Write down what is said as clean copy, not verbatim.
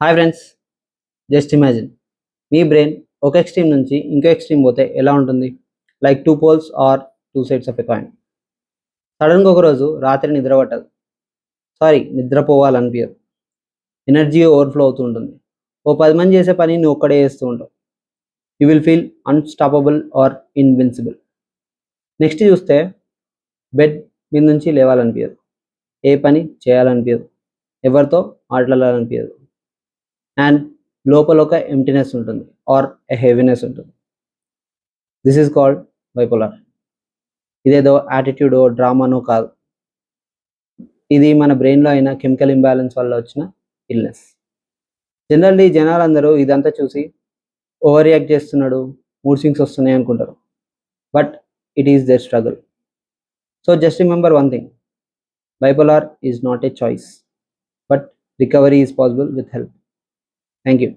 Hi friends, just imagine మీ brain ఒక extreme నుంచి ఇంకో ఎక్స్ట్రీమ్ పోతే ఎలా ఉంటుంది? Like two poles or two sides of a coin. సడన్గా ఒకరోజు రాత్రి నిద్ర పట్టదు, నిద్రపోవాలనిపించదు, ఎనర్జీ ఓవర్ఫ్లో అవుతూ ఉంటుంది. ఓ 10 మంది చేసే పని నువ్వు ఒక్కడే చేస్తూ ఉంటావు. You will feel unstoppable or invincible. Next చూస్తే బెడ్ మీద నుంచి లేవాలనిపించదు, ఏ పని చేయాలనిపించదు, ఎవరితో మాట్లాడాలనిపించదు, అండ్ లోపల ఒక ఎంప్టీనెస్ ఉంటుంది ఆర్ ఎ హెవీనెస్ ఉంటుంది. This is called bipolar. ఇదేదో యాటిట్యూడో డ్రామానో కాదు, ఇది మన బ్రెయిన్లో అయిన కెమికల్ ఇంబ్యాలెన్స్ వల్ల వచ్చిన ఇల్నెస్. జనరల్లీ జనాలందరూ ఇదంతా చూసి ఓవర్ రియాక్ట్ చేస్తున్నాడు, మూడ్ స్వింగ్స్ వస్తున్నాయి అనుకుంటారు. But it is there struggle. So just remember one thing, bipolar is not a choice, but recovery is possible with help. Thank you.